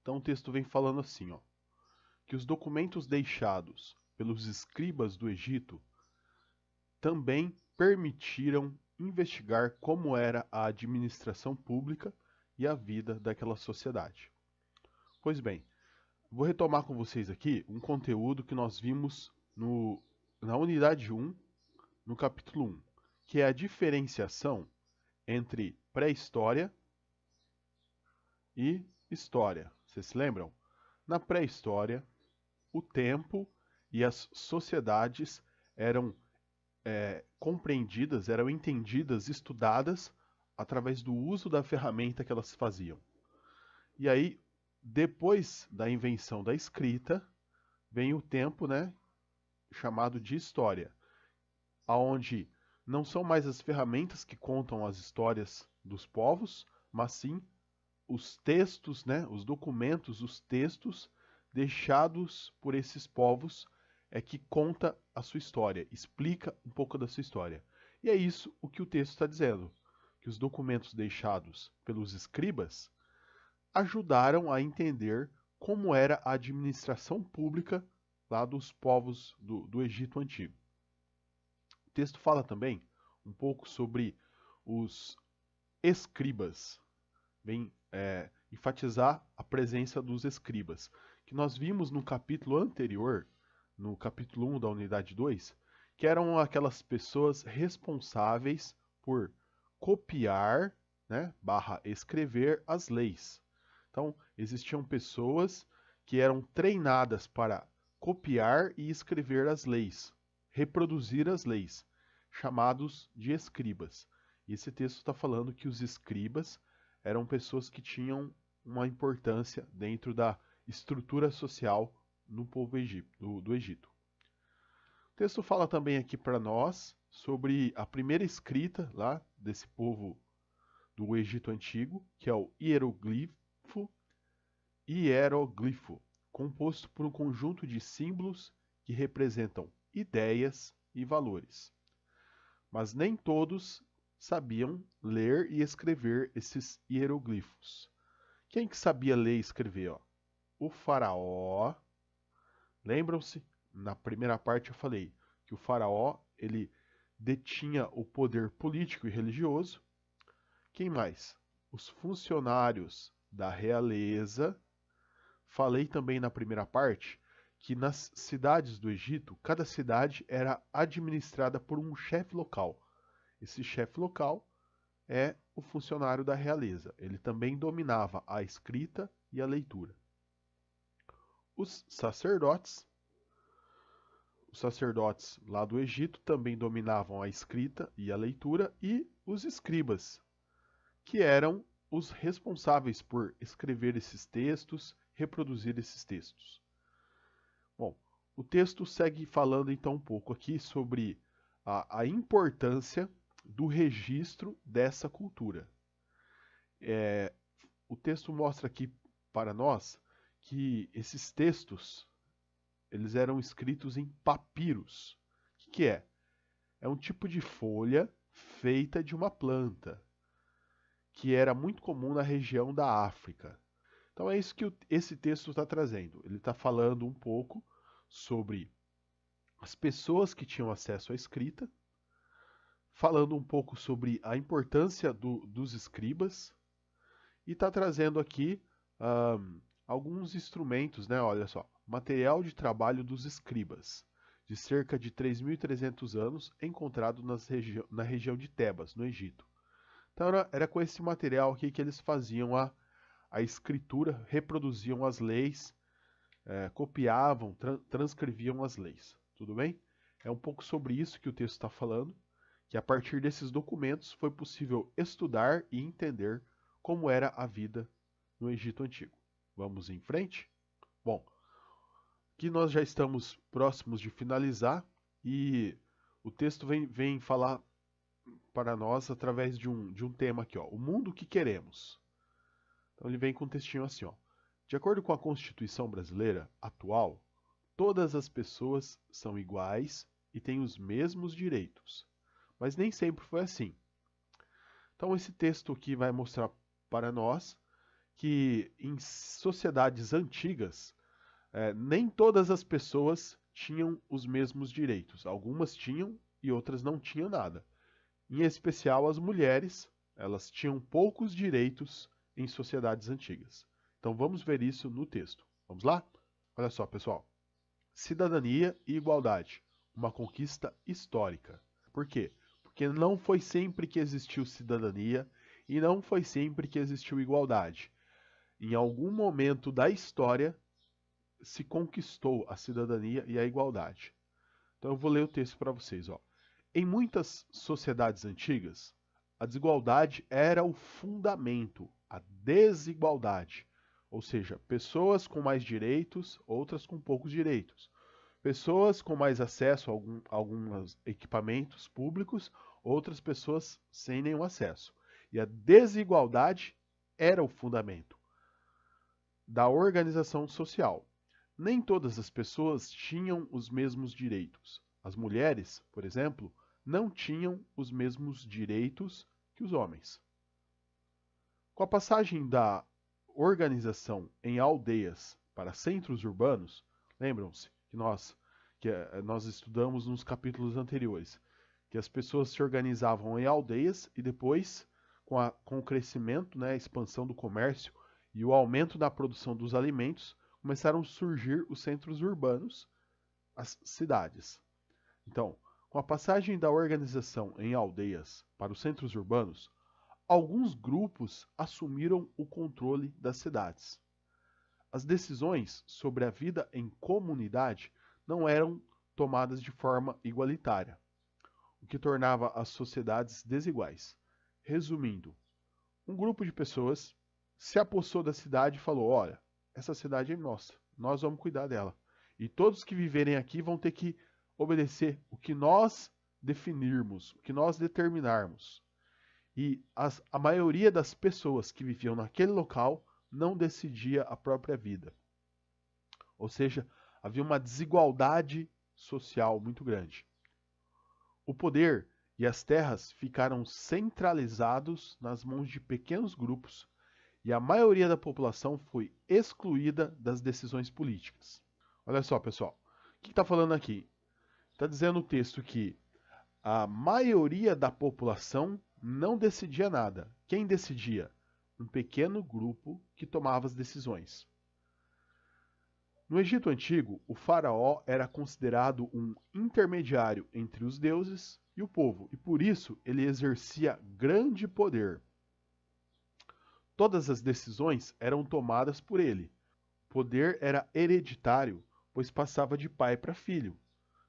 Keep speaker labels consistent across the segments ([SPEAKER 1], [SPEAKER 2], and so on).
[SPEAKER 1] Então o texto vem falando assim, ó, que os documentos deixados pelos escribas do Egito também permitiram investigar como era a administração pública e a vida daquela sociedade. Pois bem, vou retomar com vocês aqui um conteúdo que nós vimos na unidade 1, no capítulo 1, que é a diferenciação entre pré-história e história. Vocês se lembram? Na pré-história, o tempo e as sociedades eram compreendidas, eram entendidas, estudadas através do uso da ferramenta que elas faziam. E aí, depois da invenção da escrita, vem o tempo, né, chamado de história, aonde não são mais as ferramentas que contam as histórias dos povos, mas sim os textos, né, os documentos, os textos deixados por esses povos é que conta a sua história, explica um pouco da sua história. E é isso o que o texto está dizendo, que os documentos deixados pelos escribas ajudaram a entender como era a administração pública lá dos povos do Egito Antigo. O texto fala também um pouco sobre os escribas, vem enfatizar a presença dos escribas, que nós vimos no capítulo anterior, no capítulo 1 da unidade 2, que eram aquelas pessoas responsáveis por copiar, né, barra escrever as leis. Então, existiam pessoas que eram treinadas para copiar e escrever as leis, reproduzir as leis, chamados de escribas. E esse texto está falando que os escribas eram pessoas que tinham uma importância dentro da estrutura social no povo do Egito. O texto fala também aqui para nós sobre a primeira escrita lá desse povo do Egito Antigo, que é o hieroglifo, composto por um conjunto de símbolos que representam ideias e valores. Mas nem todos sabiam ler e escrever esses hieroglifos. Quem que sabia ler e escrever? Ó? O faraó. Lembram-se? Na primeira parte eu falei que o faraó ele detinha o poder político e religioso. Quem mais? Os funcionários da realeza. Falei também na primeira parte que nas cidades do Egito, cada cidade era administrada por um chefe local. Esse chefe local é o funcionário da realeza. Ele também dominava a escrita e a leitura. Os sacerdotes lá do Egito também dominavam a escrita e a leitura, e os escribas, que eram os responsáveis por escrever esses textos, reproduzir esses textos. Bom, o texto segue falando então um pouco aqui sobre a importância do registro dessa cultura. O texto mostra aqui para nós que esses textos eles eram escritos em papiros. O que é? É um tipo de folha feita de uma planta, que era muito comum na região da África. Então é isso que esse texto está trazendo. Ele está falando um pouco sobre as pessoas que tinham acesso à escrita, falando um pouco sobre a importância dos escribas, e está trazendo aqui alguns instrumentos, né? Olha só, material de trabalho dos escribas, de cerca de 3.300 anos, encontrado na região de Tebas, no Egito. Então era com esse material aqui que eles faziam a escritura, reproduziam as leis, copiavam, transcreviam as leis. Tudo bem? É um pouco sobre isso que o texto está falando, que a partir desses documentos foi possível estudar e entender como era a vida no Egito Antigo. Vamos em frente? Bom, aqui nós já estamos próximos de finalizar e o texto vem falar para nós através de um tema aqui, ó, o mundo que queremos. Então ele vem com um textinho assim, ó. De acordo com a Constituição brasileira atual, todas as pessoas são iguais e têm os mesmos direitos. Mas nem sempre foi assim. Então esse texto aqui vai mostrar para nós que em sociedades antigas, nem todas as pessoas tinham os mesmos direitos. Algumas tinham e outras não tinham nada. Em especial as mulheres, elas tinham poucos direitos em sociedades antigas. Então vamos ver isso no texto. Vamos lá? Olha só, pessoal. Cidadania e igualdade, uma conquista histórica. Por quê? Porque não foi sempre que existiu cidadania e não foi sempre que existiu igualdade. Em algum momento da história se conquistou a cidadania e a igualdade. Então eu vou ler o texto para vocês, ó. Em muitas sociedades antigas, a desigualdade era o fundamento, a desigualdade. Ou seja, pessoas com mais direitos, outras com poucos direitos. Pessoas com mais acesso a alguns equipamentos públicos, outras pessoas sem nenhum acesso. E a desigualdade era o fundamento da organização social. Nem todas as pessoas tinham os mesmos direitos. As mulheres, por exemplo, não tinham os mesmos direitos que os homens. Com a passagem da organização em aldeias para centros urbanos, lembram-se que nós estudamos nos capítulos anteriores, que as pessoas se organizavam em aldeias e depois, com o crescimento, né, a expansão do comércio e o aumento da produção dos alimentos, começaram a surgir os centros urbanos, as cidades. Então, com a passagem da organização em aldeias para os centros urbanos, alguns grupos assumiram o controle das cidades. As decisões sobre a vida em comunidade não eram tomadas de forma igualitária, o que tornava as sociedades desiguais. Resumindo, um grupo de pessoas se apossou da cidade e falou: olha, essa cidade é nossa, nós vamos cuidar dela. E todos que viverem aqui vão ter que obedecer o que nós definirmos, o que nós determinarmos. E a maioria das pessoas que viviam naquele local não decidia a própria vida. Ou seja, havia uma desigualdade social muito grande. O poder e as terras ficaram centralizados nas mãos de pequenos grupos e a maioria da população foi excluída das decisões políticas. Olha só, pessoal, o que está falando aqui? Está dizendo o texto que a maioria da população não decidia nada. Quem decidia? Um pequeno grupo que tomava as decisões. No Egito Antigo, o faraó era considerado um intermediário entre os deuses e o povo, e por isso ele exercia grande poder. Todas as decisões eram tomadas por ele. O poder era hereditário, pois passava de pai para filho.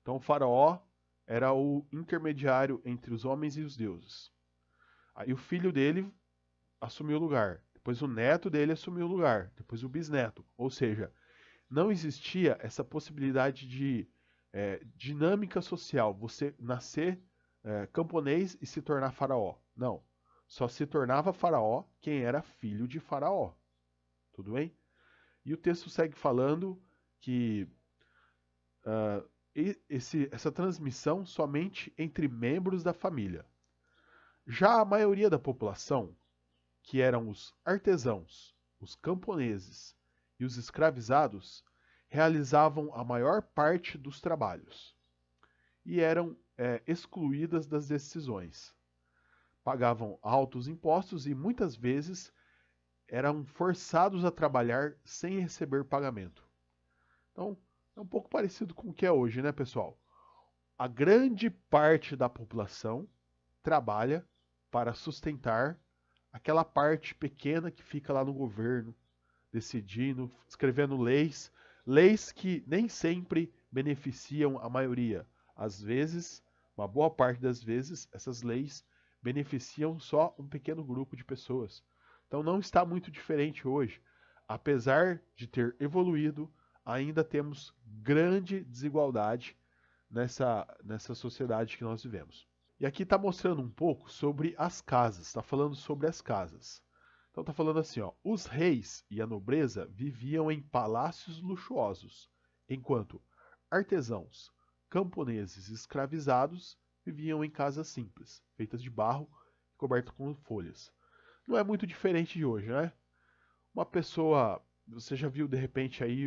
[SPEAKER 1] Então o faraó era o intermediário entre os homens e os deuses. Aí o filho dele assumiu o lugar, depois o neto dele assumiu o lugar, depois o bisneto. Ou seja, não existia essa possibilidade de dinâmica social, você nascer camponês e se tornar faraó. Não. Só se tornava faraó quem era filho de faraó. Tudo bem? E o texto segue falando que essa transmissão somente entre membros da família. Já a maioria da população, que eram os artesãos, os camponeses e os escravizados, realizavam a maior parte dos trabalhos e eram excluídas das decisões. Pagavam altos impostos e muitas vezes eram forçados a trabalhar sem receber pagamento. Então, é um pouco parecido com o que é hoje, né, pessoal? A grande parte da população trabalha para sustentar aquela parte pequena que fica lá no governo, decidindo, escrevendo leis, leis que nem sempre beneficiam a maioria. Às vezes, uma boa parte das vezes, essas leis beneficiam só um pequeno grupo de pessoas. Então não está muito diferente hoje. Apesar de ter evoluído, ainda temos grande desigualdade nessa sociedade que nós vivemos. E aqui está mostrando um pouco sobre as casas, está falando sobre as casas. Então está falando assim, ó, os reis e a nobreza viviam em palácios luxuosos, enquanto artesãos, camponeses e escravizados viviam em casas simples, feitas de barro e cobertas com folhas. Não é muito diferente de hoje, né? Uma pessoa, você já viu de repente aí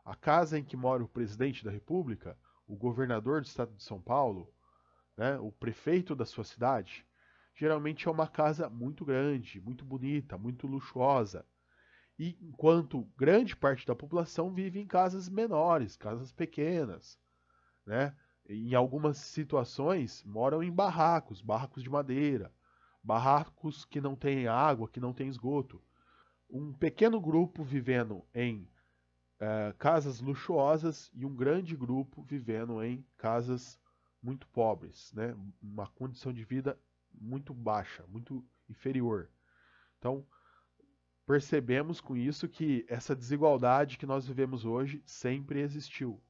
[SPEAKER 1] a casa em que mora o presidente da República, o governador do estado de São Paulo, né, o prefeito da sua cidade? Geralmente é uma casa muito grande, muito bonita, muito luxuosa. E enquanto grande parte da população vive em casas menores, casas pequenas, né? Em algumas situações moram em barracos, barracos de madeira, barracos que não têm água, que não têm esgoto. Um pequeno grupo vivendo em casas luxuosas e um grande grupo vivendo em casas muito pobres, né? Uma condição de vida muito baixa, muito inferior. Então, percebemos com isso que essa desigualdade que nós vivemos hoje sempre existiu.